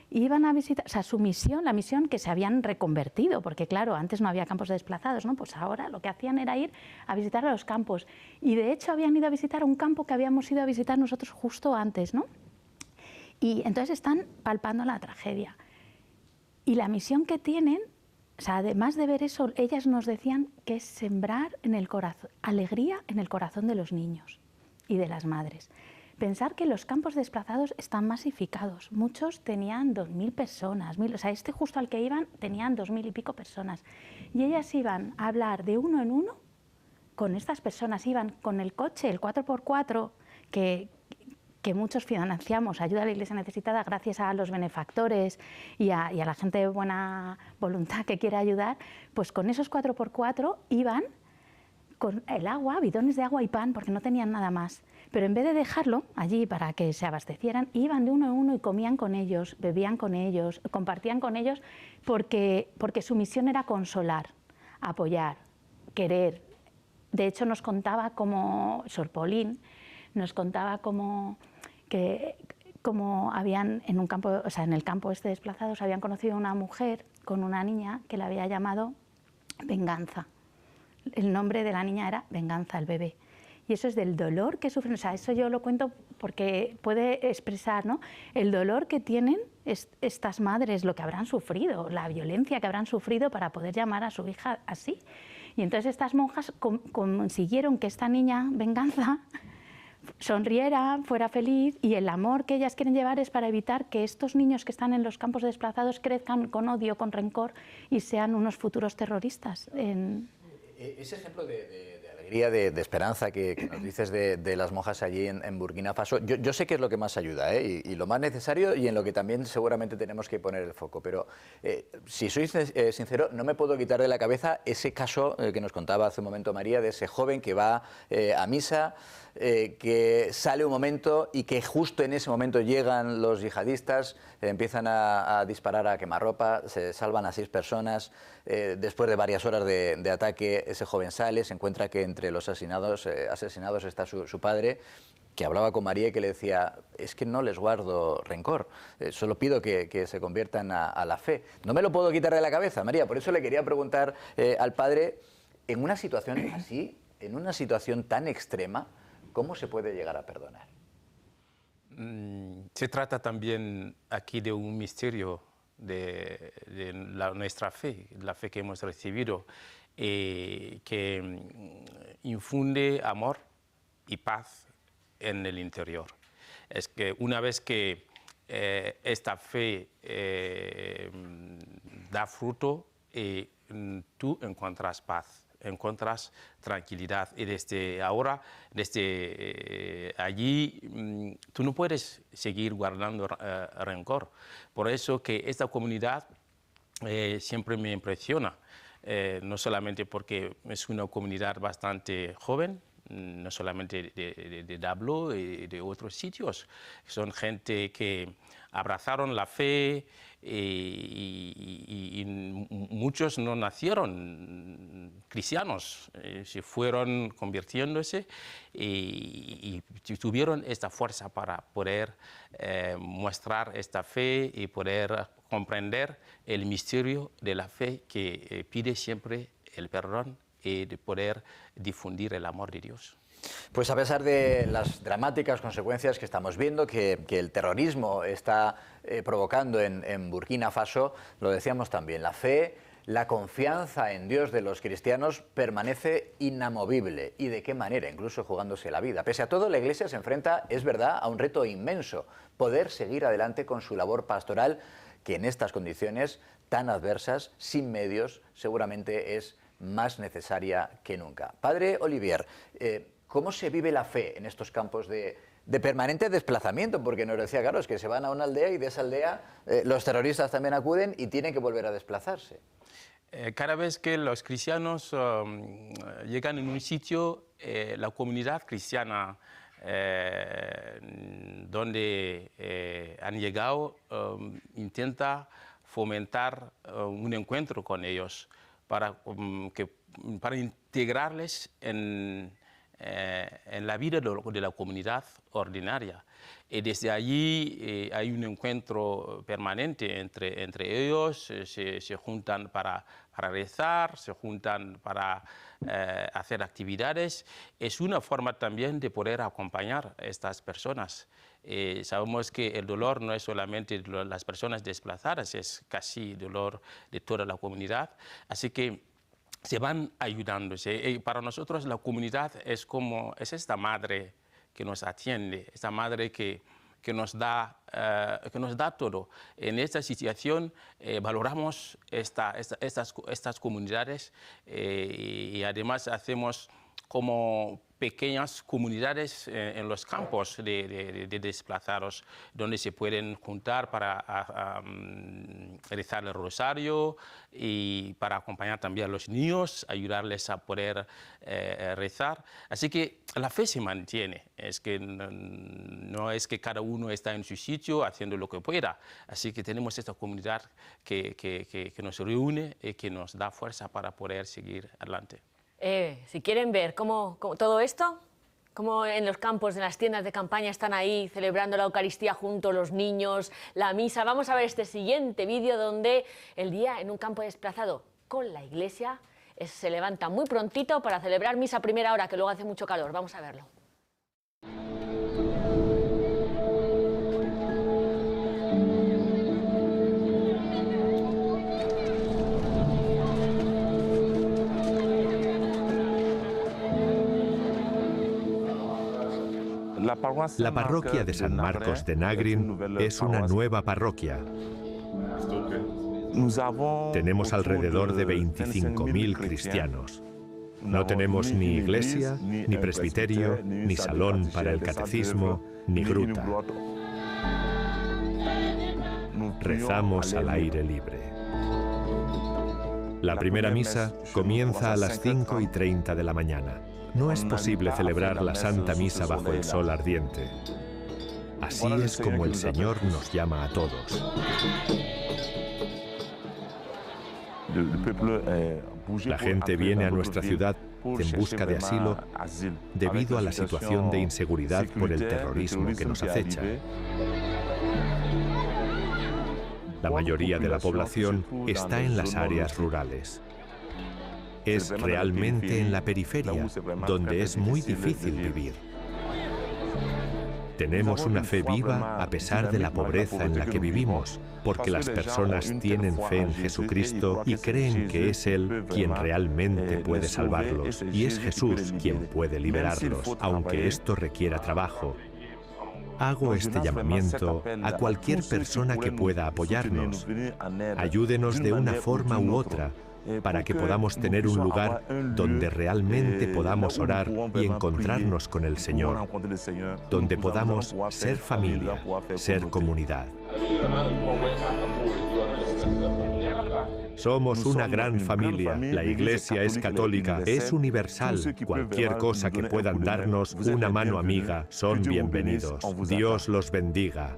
iban a visitar, o sea, su misión, la misión que se habían reconvertido, porque claro, antes no había campos de desplazados, ¿no? Pues ahora lo que hacían era ir a visitar a los campos, y de hecho habían ido a visitar un campo que habíamos ido a visitar nosotros justo antes, ¿no? Y entonces están palpando la tragedia. Y la misión que tienen, o sea, además de ver eso, ellas nos decían que es sembrar en el corazón, alegría en el corazón de los niños y de las madres. Pensar que los campos desplazados están masificados. Muchos tenían 2.000 personas, o sea, este justo al que iban tenían 2.000 y pico personas. Y ellas iban a hablar de uno en uno con estas personas, iban con el coche, el 4x4, que muchos financiamos, ayuda a la Iglesia necesitada gracias a los benefactores y a la gente de buena voluntad que quiere ayudar, pues con esos 4x4 iban con el agua, bidones de agua y pan, porque no tenían nada más. Pero en vez de dejarlo allí para que se abastecieran, iban de uno en uno y comían con ellos, bebían con ellos, compartían con ellos, porque su misión era consolar, apoyar, querer. De hecho, nos contaba como Sor Paulín, nos contaba como habían en un campo, o sea, en el campo este desplazados, habían conocido a una mujer con una niña que la había llamado Venganza. El nombre de la niña era Venganza, el bebé. Y eso es del dolor que sufren, o sea, eso yo lo cuento porque puede expresar, ¿no?, el dolor que tienen estas madres, lo que habrán sufrido, la violencia que habrán sufrido para poder llamar a su hija así. Y entonces estas monjas consiguieron que esta niña, Venganza, sonriera, fuera feliz, y el amor que ellas quieren llevar es para evitar que estos niños que están en los campos desplazados crezcan con odio, con rencor y sean unos futuros terroristas. Ese ejemplo de alegría, de esperanza que nos dices de las monjas allí en Burkina Faso, yo sé que es lo que más ayuda, y lo más necesario, y en lo que también seguramente tenemos que poner el foco, pero si soy sincero, no me puedo quitar de la cabeza ese caso que nos contaba hace un momento María, de ese joven que va a misa, que sale un momento y que justo en ese momento llegan los yihadistas, empiezan a disparar a quemarropa, se salvan a 6 personas, después de varias horas de ataque ese joven sale, se encuentra que entre los asesinados está su padre, que hablaba con María y que le decía, es que no les guardo rencor, solo pido que se conviertan a la fe. No me lo puedo quitar de la cabeza, María, por eso le quería preguntar al padre, en una situación así, en una situación tan extrema, ¿cómo se puede llegar a perdonar? Se trata también aquí de un misterio de nuestra fe, la fe que hemos recibido, que infunde amor y paz en el interior. Es que una vez que esta fe da fruto, tú encuentras paz, encuentras tranquilidad, y desde ahora, desde allí, tú no puedes seguir guardando rencor. Por eso que esta comunidad siempre me impresiona, no solamente porque es una comunidad bastante joven, no solamente de Dablo y de otros sitios, son gente que abrazaron la fe y muchos no nacieron cristianos, se fueron convirtiéndose y tuvieron esta fuerza para poder mostrar esta fe y poder comprender el misterio de la fe que pide siempre el perdón y de poder difundir el amor de Dios. Pues a pesar de las dramáticas consecuencias que estamos viendo, que el terrorismo está provocando en Burkina Faso, lo decíamos también, la fe, la confianza en Dios de los cristianos permanece inamovible. ¿Y de qué manera? Incluso jugándose la vida. Pese a todo, la Iglesia se enfrenta, es verdad, a un reto inmenso, poder seguir adelante con su labor pastoral, que en estas condiciones tan adversas, sin medios, seguramente es más necesaria que nunca. Padre Olivier, ¿cómo se vive la fe en estos campos de permanente desplazamiento? Porque nos decía, claro, es que se van a una aldea y de esa aldea los terroristas también acuden y tienen que volver a desplazarse. Cada vez que los cristianos llegan en un sitio, la comunidad cristiana donde han llegado intenta fomentar un encuentro con ellos para integrarles en la vida de la comunidad ordinaria. Y desde allí hay un encuentro permanente entre ellos, se juntan para rezar, se juntan para hacer actividades. Es una forma también de poder acompañar a estas personas. Sabemos que el dolor no es solamente de las personas desplazadas, es casi el dolor de toda la comunidad. Así que se van ayudándose. Para nosotros la comunidad es esta madre que nos atiende, esta madre que nos da todo. En esta situación valoramos estas comunidades y además hacemos como pequeñas comunidades en los campos de desplazados, donde se pueden juntar para rezar el rosario y para acompañar también a los niños, ayudarles a poder rezar. Así que la fe se mantiene, es que no es que cada uno está en su sitio haciendo lo que pueda. Así que tenemos esta comunidad que nos reúne y que nos da fuerza para poder seguir adelante. Si quieren ver cómo todo esto, cómo en los campos, en las tiendas de campaña están ahí celebrando la Eucaristía juntos, los niños, la misa, vamos a ver este siguiente vídeo donde el día en un campo desplazado con la iglesia se levanta muy prontito para celebrar misa a primera hora, que luego hace mucho calor. Vamos a verlo. La parroquia de San Marcos de Nagrin es una nueva parroquia. Tenemos alrededor de 25.000 cristianos. No tenemos ni iglesia, ni presbiterio, ni salón para el catecismo, ni gruta. Rezamos al aire libre. La primera misa comienza a las 5:30 de la mañana. No es posible celebrar la Santa Misa bajo el sol ardiente. Así es como el Señor nos llama a todos. La gente viene a nuestra ciudad en busca de asilo debido a la situación de inseguridad por el terrorismo que nos acecha. La mayoría de la población está en las áreas rurales. Es realmente en la periferia, donde es muy difícil vivir. Tenemos una fe viva a pesar de la pobreza en la que vivimos, porque las personas tienen fe en Jesucristo y creen que es Él quien realmente puede salvarlos, y es Jesús quien puede liberarlos, aunque esto requiera trabajo. Hago este llamamiento a cualquier persona que pueda apoyarnos. Ayúdenos de una forma u otra, para que podamos tener un lugar donde realmente podamos orar y encontrarnos con el Señor, donde podamos ser familia, ser comunidad. Somos una gran familia, la Iglesia es católica, es universal. Cualquier cosa que puedan darnos, una mano amiga, son bienvenidos. Dios los bendiga.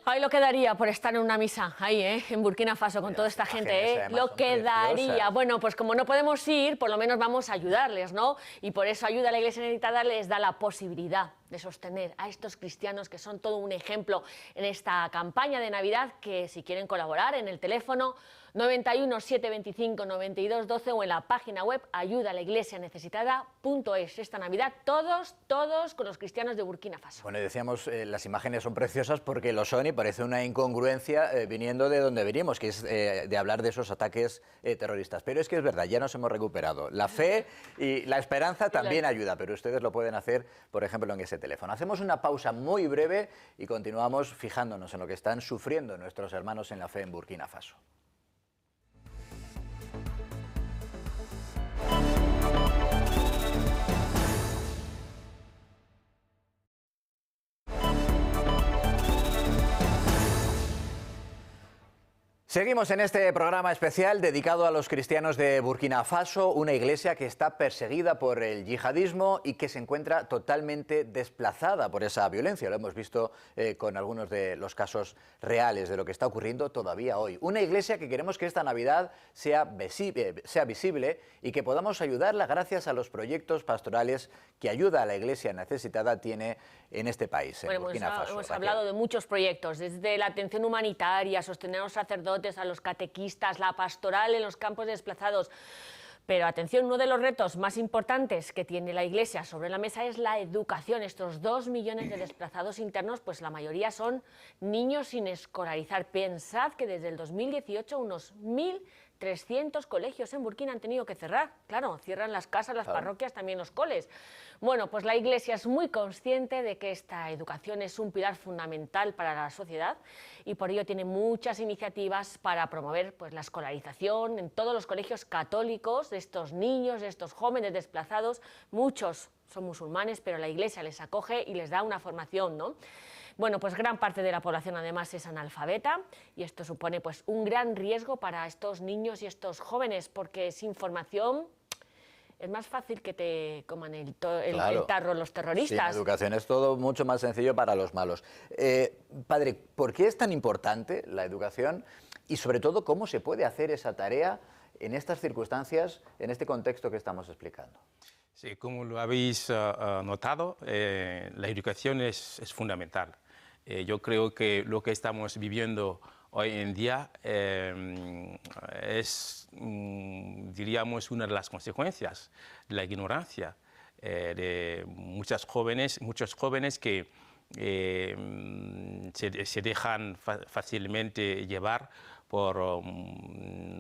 Ahí lo quedaría por estar en una misa, ahí, en Burkina Faso, con toda esta gente, lo quedaría. Bueno, pues como no podemos ir, por lo menos vamos a ayudarles, ¿no? Y por eso Ayuda a la Iglesia Necesitada les da la posibilidad de sostener a estos cristianos que son todo un ejemplo en esta campaña de Navidad, que si quieren colaborar en el teléfono 91 725 92 12 o en la página web ayudalaiglesianecesitada.es. Esta Navidad todos con los cristianos de Burkina Faso. Bueno, decíamos, las imágenes son preciosas porque lo son y parece una incongruencia viniendo de donde venimos, que es de hablar de esos ataques terroristas. Pero es que es verdad, ya nos hemos recuperado. La fe y la esperanza también ayuda, pero ustedes lo pueden hacer, por ejemplo, en ese teléfono. Hacemos una pausa muy breve y continuamos fijándonos en lo que están sufriendo nuestros hermanos en la fe en Burkina Faso. Seguimos en este programa especial dedicado a los cristianos de Burkina Faso, una iglesia que está perseguida por el yihadismo y que se encuentra totalmente desplazada por esa violencia. Lo hemos visto con algunos de los casos reales de lo que está ocurriendo todavía hoy. Una iglesia que queremos que esta Navidad sea visible y que podamos ayudarla gracias a los proyectos pastorales que Ayuda a la Iglesia Necesitada tiene en este país, en Burkina Faso. Hemos hablado de muchos proyectos, desde la atención humanitaria, sostener a los sacerdotes, sacerdotes, a los catequistas, la pastoral en los campos desplazados. Pero atención, uno de los retos más importantes que tiene la Iglesia sobre la mesa es la educación. Estos 2 millones de desplazados internos, pues la mayoría son niños sin escolarizar. Pensad que desde el 2018 unos 1.300 colegios en Burkina han tenido que cerrar. Claro, cierran las casas, las parroquias, también los coles. Bueno, pues la Iglesia es muy consciente de que esta educación es un pilar fundamental para la sociedad y por ello tiene muchas iniciativas para promover pues, la escolarización en todos los colegios católicos de estos niños, de estos jóvenes desplazados. Muchos son musulmanes, pero la Iglesia les acoge y les da una formación, ¿no? Bueno, pues gran parte de la población además es analfabeta y esto supone pues, un gran riesgo para estos niños y estos jóvenes porque sin formación es más fácil que te coman el tarro los terroristas. Sin educación es todo mucho más sencillo para los malos. Padre, ¿por qué es tan importante la educación y sobre todo cómo se puede hacer esa tarea en estas circunstancias, en este contexto que estamos explicando? Sí, como lo habéis notado, la educación es fundamental. Yo creo que lo que estamos viviendo hoy en día es, diríamos, una de las consecuencias de la ignorancia de muchos jóvenes que se dejan fácilmente llevar por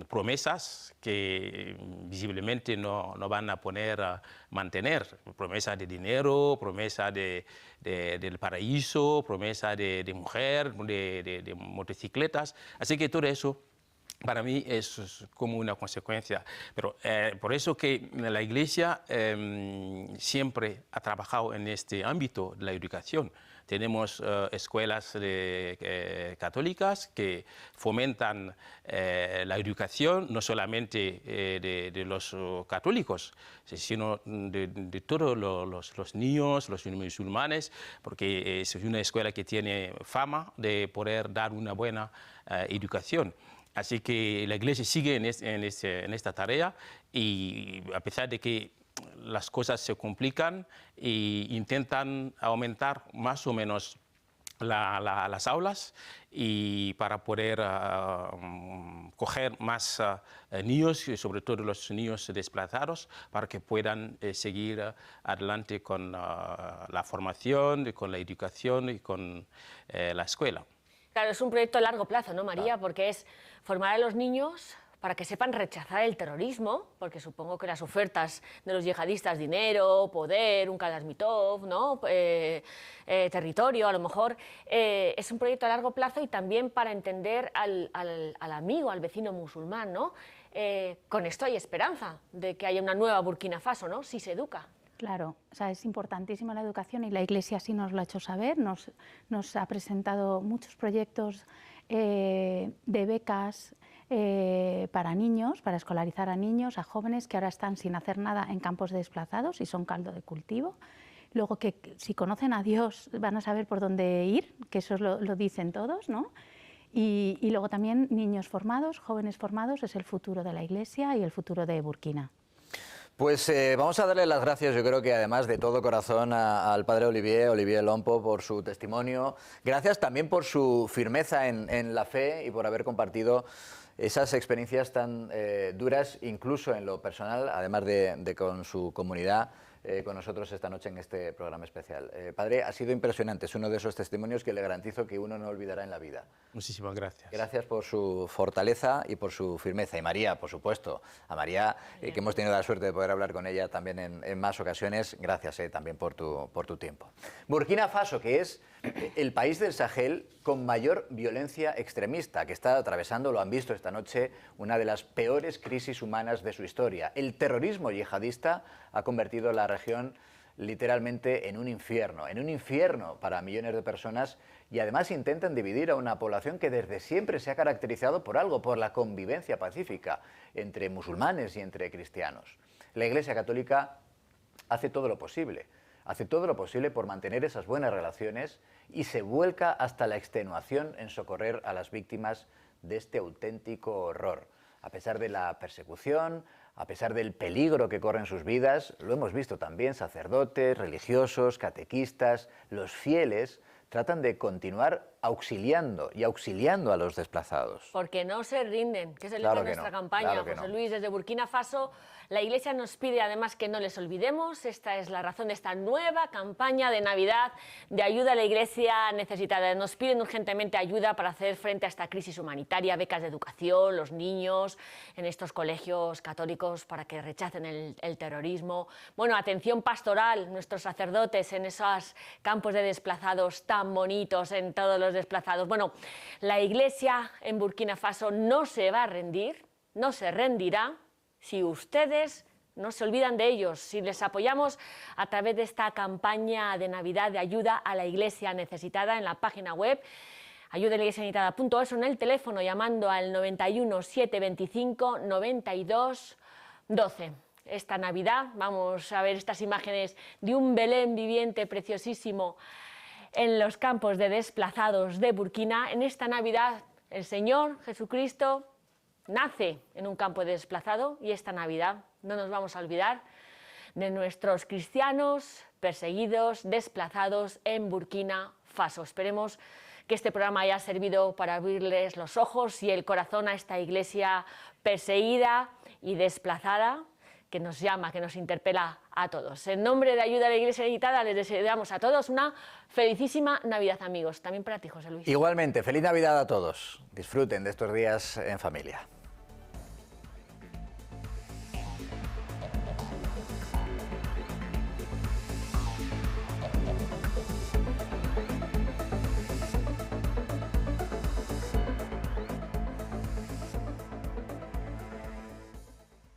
promesas que visiblemente no van a poder mantener. Promesa de dinero, promesa del paraíso, promesa de mujer, de motocicletas. Así que todo eso para mí es como una consecuencia. Pero por eso que la Iglesia siempre ha trabajado en este ámbito de la educación. Tenemos escuelas católicas que fomentan la educación, no solamente de los católicos, sino de todos los niños, los musulmanes, porque es una escuela que tiene fama de poder dar una buena educación. Así que la Iglesia sigue en esta tarea y a pesar de que las cosas se complican e intentan aumentar más o menos las aulas y para poder coger más niños, y sobre todo los niños desplazados, para que puedan seguir adelante con la formación, con la educación y con la escuela. Claro, es un proyecto a largo plazo, ¿no, María? Porque es formar a los niños para que sepan rechazar el terrorismo, porque supongo que las ofertas de los yihadistas, dinero, poder, un Kalashnikov, ¿no? Territorio, a lo mejor, es un proyecto a largo plazo y también para entender al amigo, al vecino musulmán, ¿no? Con esto hay esperanza de que haya una nueva Burkina Faso, ¿no? Si se educa. Claro, o sea, es importantísima la educación y la Iglesia así nos lo ha hecho saber, nos ha presentado muchos proyectos de becas para niños, para escolarizar a niños, a jóvenes que ahora están sin hacer nada en campos desplazados y son caldo de cultivo. Luego que si conocen a Dios van a saber por dónde ir, que eso lo dicen todos, ¿no? Y luego también niños formados, jóvenes formados, es el futuro de la Iglesia y el futuro de Burkina. Pues vamos a darle las gracias, yo creo que además de todo corazón, al padre Olivier Lompo, por su testimonio. Gracias también por su firmeza en la fe y por haber compartido esas experiencias tan duras, incluso en lo personal, además de con su comunidad, con nosotros esta noche en este programa especial. Padre, ha sido impresionante, es uno de esos testimonios que le garantizo que uno no olvidará en la vida. Muchísimas gracias. Gracias por su fortaleza y por su firmeza. Y María, por supuesto, a María, que hemos tenido la suerte de poder hablar con ella también en más ocasiones, gracias también por tu tiempo. Burkina Faso, que es el país del Sahel con mayor violencia extremista, que está atravesando, lo han visto esta noche, una de las peores crisis humanas de su historia. El terrorismo yihadista ha convertido la región literalmente en un infierno para millones de personas y además intentan dividir a una población que desde siempre se ha caracterizado por algo, por la convivencia pacífica entre musulmanes y entre cristianos. La Iglesia Católica hace todo lo posible por mantener esas buenas relaciones y se vuelca hasta la extenuación en socorrer a las víctimas de este auténtico horror. A pesar de la persecución, a pesar del peligro que corren sus vidas, lo hemos visto también, sacerdotes, religiosos, catequistas, los fieles, tratan de continuar auxiliando y auxiliando a los desplazados. Porque no se rinden, que es el lema de nuestra campaña. José Luis, desde Burkina Faso, la Iglesia nos pide además que no les olvidemos. Esta es la razón de esta nueva campaña de Navidad de ayuda a la Iglesia necesitada. Nos piden urgentemente ayuda para hacer frente a esta crisis humanitaria, becas de educación, los niños en estos colegios católicos para que rechacen el terrorismo. Bueno, atención pastoral, nuestros sacerdotes en esos campos de desplazados tan bonitos, en todos los desplazados. Bueno, la Iglesia en Burkina Faso no se va a rendir, no se rendirá si ustedes no se olvidan de ellos, si les apoyamos a través de esta campaña de Navidad de ayuda a la Iglesia necesitada en la página web ayudalaiglesianecesitada.es o en el teléfono llamando al 91 725 92 12. Esta Navidad vamos a ver estas imágenes de un Belén viviente preciosísimo en los campos de desplazados de Burkina. En esta Navidad el Señor Jesucristo nace en un campo de desplazado y esta Navidad no nos vamos a olvidar de nuestros cristianos perseguidos, desplazados en Burkina Faso. Esperemos que este programa haya servido para abrirles los ojos y el corazón a esta iglesia perseguida y desplazada que nos llama, que nos interpela a todos. En nombre de Ayuda a la Iglesia Necesitada les deseamos a todos una felicísima Navidad, amigos. También para ti, José Luis. Igualmente, feliz Navidad a todos. Disfruten de estos días en familia.